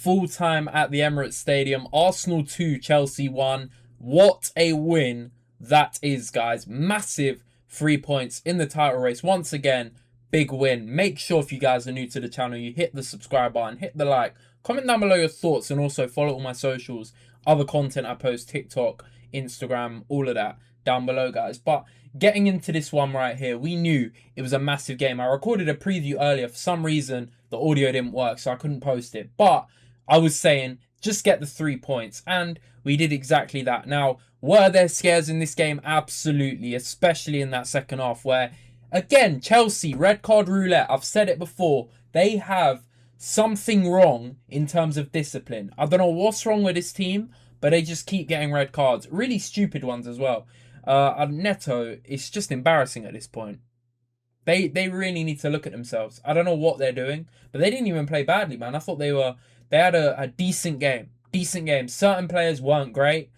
full time at the Emirates Stadium. Arsenal 2, Chelsea 1. What a win that is, guys. Massive 3 points in the title race. Once again, big win. Make sure if you guys are new to the channel, you hit the subscribe button, hit the like, comment down below your thoughts, and also follow all my socials, other content I post, TikTok, Instagram, all of that down below, guys. But getting into this one right here, we knew it was a massive game. I recorded a preview earlier. For some reason, the audio didn't work, so I couldn't post it. But I was saying, just get the 3 points, and we did exactly that. Now, were there scares in this game? Absolutely, especially in that second half where, again, Chelsea, red card roulette. I've said it before. They have something wrong in terms of discipline. I don't know what's wrong with this team, but they just keep getting red cards. Really stupid ones as well. Neto, it's just embarrassing at this point. They really need to look at themselves. I don't know what they're doing, but they didn't even play badly, man. I thought they had a decent game. Decent game. Certain players weren't great,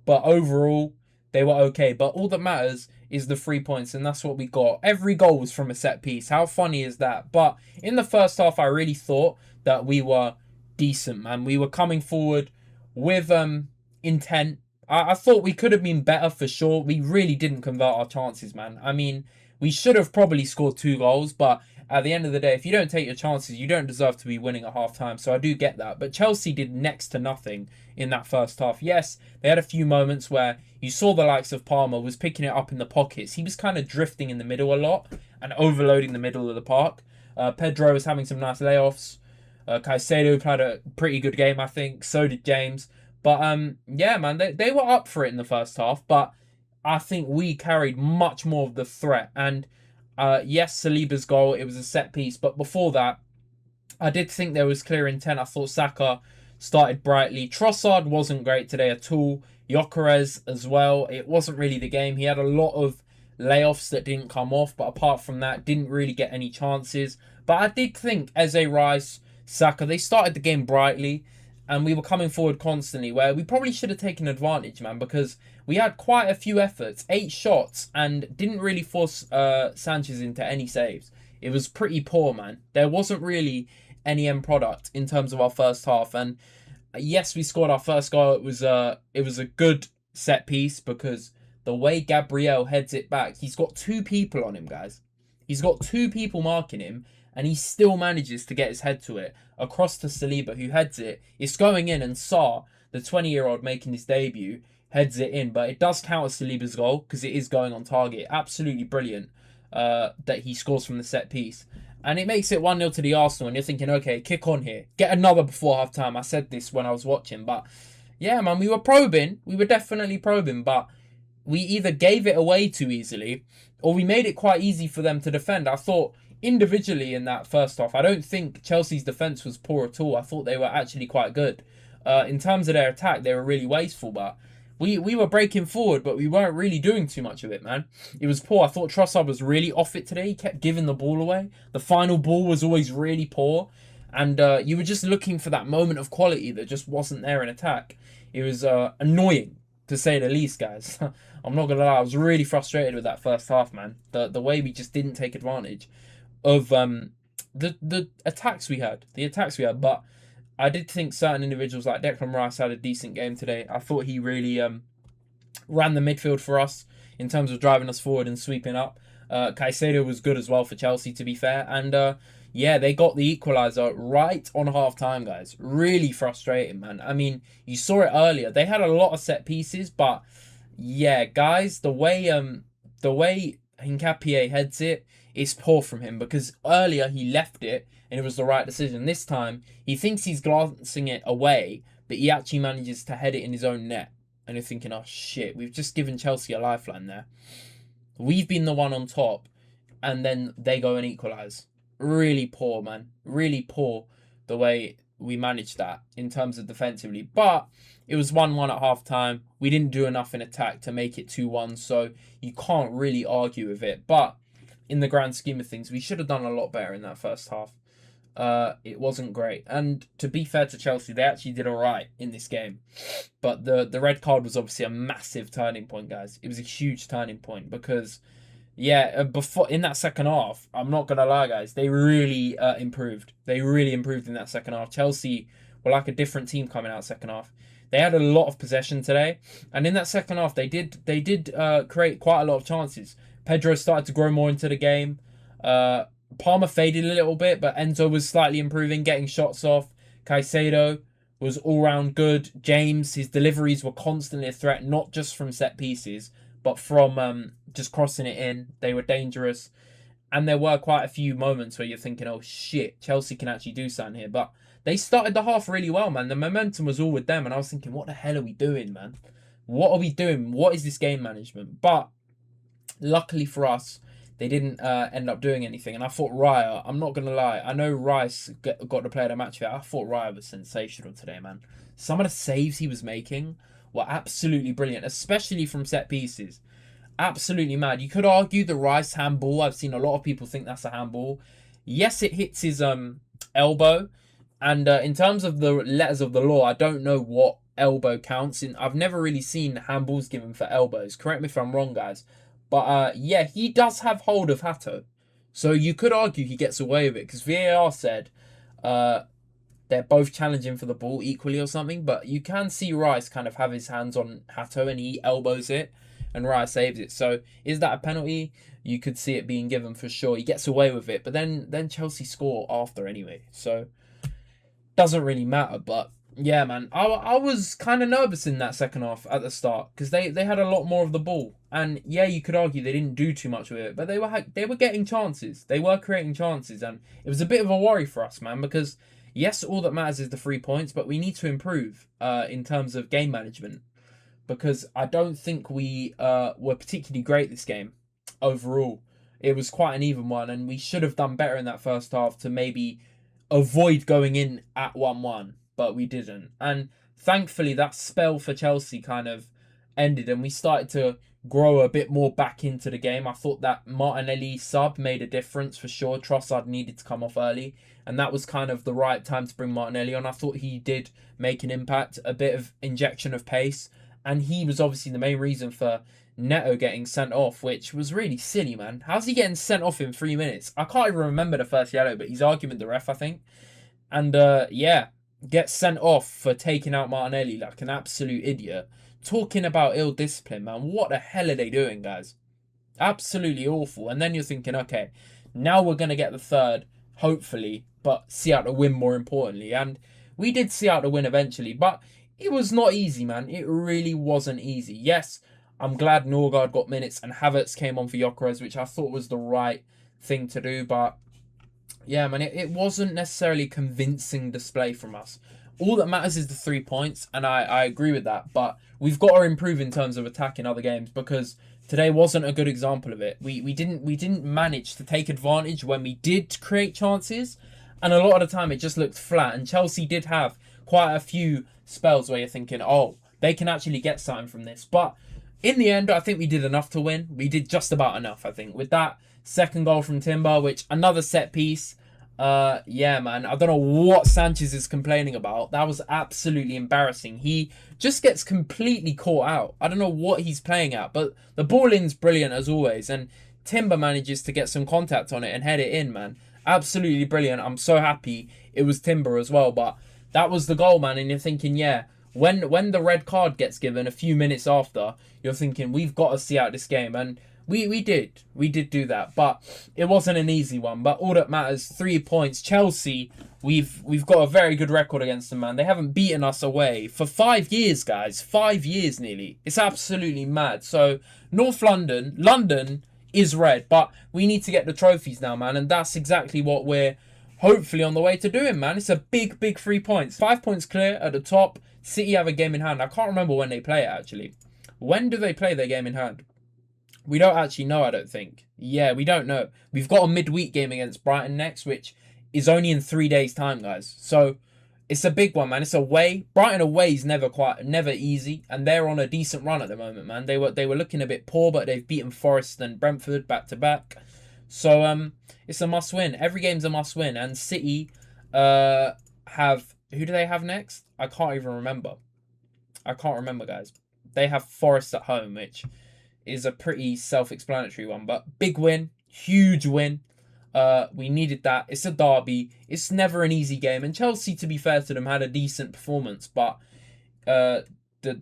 but overall, they were okay. But all that matters is the 3 points, and that's what we got. Every goal was from a set piece. How funny is that? But in the first half, I really thought that we were decent, man. We were coming forward with intent. I thought we could have been better for sure. We really didn't convert our chances, man. I mean, we should have probably scored 2 goals, but at the end of the day, if you don't take your chances, you don't deserve to be winning at half-time. So I do get that. But Chelsea did next to nothing in that first half. Yes, they had a few moments where you saw the likes of Palmer was picking it up in the pockets. He was kind of drifting in the middle a lot and overloading the middle of the park. Pedro was having some nice layoffs. Caicedo played a pretty good game, I think. So did James. But yeah, man, they were up for it in the first half. But I think we carried much more of the threat. And yes, Saliba's goal, it was a set piece. But before that, I did think there was clear intent. I thought Saka started brightly. Trossard wasn't great today at all. Gyökeres as well. It wasn't really the game. He had a lot of layoffs that didn't come off. But apart from that, didn't really get any chances. But I did think Eze, Rice, Saka, they started the game brightly. And we were coming forward constantly, where we probably should have taken advantage, man, because we had quite a few efforts, 8 shots, and didn't really force Sanchez into any saves. It was pretty poor, man. There wasn't really any end product in terms of our first half. And yes, we scored our first goal. It was a good set piece because the way Gabriel heads it back, he's got 2 people on him, guys. He's got 2 people marking him, and he still manages to get his head to it across to Saliba, who heads it. It's going in, and Sarr, the 20-year-old making his debut, heads it in. But it does count as Saliba's goal because it is going on target. Absolutely brilliant that he scores from the set piece. And it makes it 1-0 to the Arsenal, and you're thinking, okay, kick on here. Get another before half-time. I said this when I was watching. But yeah, man, we were probing. We were definitely probing, but we either gave it away too easily or we made it quite easy for them to defend. I thought individually in that first half, I don't think Chelsea's defence was poor at all. I thought they were actually quite good. In terms of their attack, they were really wasteful, but we were breaking forward, but we weren't really doing too much of it, man. It was poor. I thought Trossard was really off it today. He kept giving the ball away. The final ball was always really poor, and you were just looking for that moment of quality that just wasn't there in attack. It was annoying, to say the least, guys. I'm not gonna lie, I was really frustrated with that first half, man. The way we just didn't take advantage of the attacks we had. But I did think certain individuals like Declan Rice had a decent game today. I thought he really ran the midfield for us in terms of driving us forward and sweeping up. Caicedo was good as well for Chelsea, to be fair. And yeah, they got the equaliser right on half-time, guys. Really frustrating, man. I mean, you saw it earlier. They had a lot of set pieces, but yeah, guys, the way Hincapié heads it is poor from him, because earlier he left it and it was the right decision. This time, he thinks he's glancing it away, but he actually manages to head it in his own net. And you're thinking, oh shit, we've just given Chelsea a lifeline there. We've been the one on top, and then they go and equalise. Really poor, man. Really poor the way we managed that in terms of defensively. But it was 1-1 at half-time. We didn't do enough in attack to make it 2-1, so you can't really argue with it. But in the grand scheme of things, we should have done a lot better in that first half. It wasn't great. And to be fair to Chelsea, they actually did all right in this game. But the red card was obviously a massive turning point, guys. It was a huge turning point because, yeah, before in that second half, I'm not going to lie, guys, they really improved. They really improved in that second half. Chelsea were like a different team coming out second half. They had a lot of possession today, and in that second half, they did create quite a lot of chances. Pedro started to grow more into the game. Palmer faded a little bit, but Enzo was slightly improving, getting shots off. Caicedo was all round good. James, his deliveries were constantly a threat, not just from set pieces, but from just crossing it in. They were dangerous. And there were quite a few moments where you're thinking, oh shit, Chelsea can actually do something here. But they started the half really well, man. The momentum was all with them. And I was thinking, what the hell are we doing, man? What are we doing? What is this game management? But luckily for us, they didn't end up doing anything. And I thought Raya, I'm not going to lie, I know Rice got to play the match here. I thought Raya was sensational today, man. Some of the saves he was making were absolutely brilliant, especially from set pieces. Absolutely mad. You could argue the Rice handball. I've seen a lot of people think that's a handball. Yes, it hits his elbow. And in terms of the letters of the law, I don't know what elbow counts. I've never really seen handballs given for elbows. Correct me if I'm wrong, guys. But yeah, he does have hold of Hato. So you could argue he gets away with it because VAR said they're both challenging for the ball equally or something. But you can see Rice kind of have his hands on Hato and he elbows it and Rice saves it. So is that a penalty? You could see it being given for sure. He gets away with it. But then Chelsea score after anyway. So doesn't really matter. But yeah, man, I was kind of nervous in that second half at the start because they had a lot more of the ball, and yeah, you could argue they didn't do too much with it, but they were getting chances, they were creating chances, and it was a bit of a worry for us, man, because yes, all that matters is the 3 points, but we need to improve in terms of game management because I don't think we were particularly great this game overall. It was quite an even one, and we should have done better in that first half to maybe avoid going in at 1-1, but we didn't. And thankfully, that spell for Chelsea kind of ended, and we started to grow a bit more back into the game. I thought that Martinelli sub made a difference for sure. Trossard needed to come off early, and that was kind of the right time to bring Martinelli on. I thought he did make an impact, a bit of injection of pace, and he was obviously the main reason for Neto getting sent off, which was really silly, man. How's he getting sent off in 3 minutes? I can't even remember the first yellow, but he's arguing with the ref, I think. And yeah, gets sent off for taking out Martinelli like an absolute idiot. Talking about ill discipline, man. What the hell are they doing, guys? Absolutely awful. And then you're thinking, okay, now we're going to get the third, hopefully, but see out the win more importantly. And we did see out the win eventually, but it was not easy, man. It really wasn't easy. Yes, I'm glad Norgard got minutes and Havertz came on for Gyökeres, which I thought was the right thing to do. But yeah, man, it wasn't necessarily convincing display from us. All that matters is the 3 points, and I agree with that. But we've got to improve in terms of attack in other games because today wasn't a good example of it. We didn't manage to take advantage when we did create chances, and a lot of the time it just looked flat. And Chelsea did have quite a few spells where you're thinking, oh, they can actually get something from this. But in the end, I think we did enough to win. We did just about enough, I think. With that second goal from Timber, which another set piece. Yeah, man. I don't know what Sanchez is complaining about. That was absolutely embarrassing. He just gets completely caught out. I don't know what he's playing at, but the ball in's brilliant as always. And Timber manages to get some contact on it and head it in, man. Absolutely brilliant. I'm so happy it was Timber as well. But that was the goal, man. And you're thinking, yeah, when the red card gets given a few minutes after, you're thinking we've got to see out this game, and we did do that, but it wasn't an easy one. But all that matters, 3 points. Chelsea, we've got a very good record against them, man. They haven't beaten us away for 5 years, guys. 5 years nearly. It's absolutely mad. So North London is red, but we need to get the trophies now, man, and that's exactly what we're hopefully on the way to doing, man. It's a big 3 points. 5 points clear at the top. City have a game in hand. I can't remember when they play it, actually. When do they play their game in hand? We don't actually know, I don't think. Yeah, we don't know. We've got a midweek game against Brighton next, which is only in 3 days' time, guys. So it's a big one, man. It's away. Brighton away is never easy, and they're on a decent run at the moment, man. They were looking a bit poor, but they've beaten Forest and Brentford back to back. So it's a must win. Every game's a must win. And City have, who do they have next? I can't even remember. I can't remember, guys. They have Forest at home, which is a pretty self-explanatory one. But big win, huge win. We needed that. It's a derby. It's never an easy game. And Chelsea, to be fair to them, had a decent performance. But the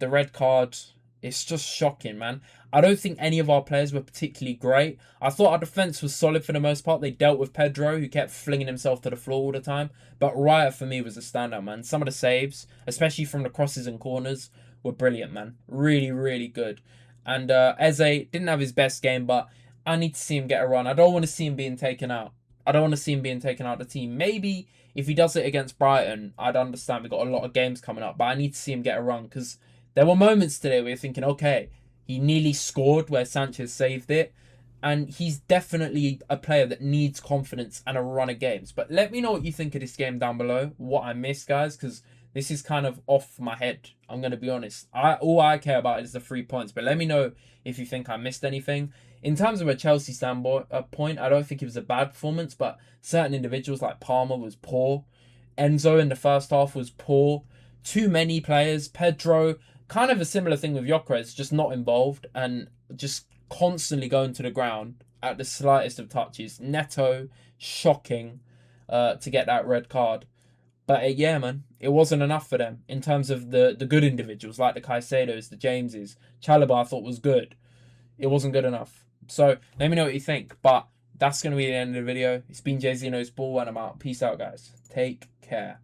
red card, it's just shocking, man. I don't think any of our players were particularly great. I thought our defense was solid for the most part. They dealt with Pedro, who kept flinging himself to the floor all the time. But Raya, for me, was a standout, man. Some of the saves, especially from the crosses and corners, were brilliant, man. Really, really good. And Eze didn't have his best game, but I need to see him get a run. I don't want to see him being taken out. I don't want to see him being taken out of the team. Maybe if he does it against Brighton, I'd understand. We've got a lot of games coming up, but I need to see him get a run because there were moments today where you're thinking, okay, he nearly scored where Sanchez saved it. And he's definitely a player that needs confidence and a run of games. But let me know what you think of this game down below. What I missed, guys, because this is kind of off my head. I'm going to be honest. All I care about is the 3 points. But let me know if you think I missed anything. In terms of a Chelsea standpoint, I don't think it was a bad performance. But certain individuals like Palmer was poor. Enzo in the first half was poor. Too many players. Pedro, kind of a similar thing with Gyökeres, just not involved and just constantly going to the ground at the slightest of touches. Neto, shocking to get that red card. But yeah, man, it wasn't enough for them in terms of the good individuals like the Caicedos, the Jameses. Chalobah I thought was good. It wasn't good enough. So let me know what you think. But that's going to be the end of the video. It's been Jay Z Knows Ball and I'm out. Peace out, guys. Take care.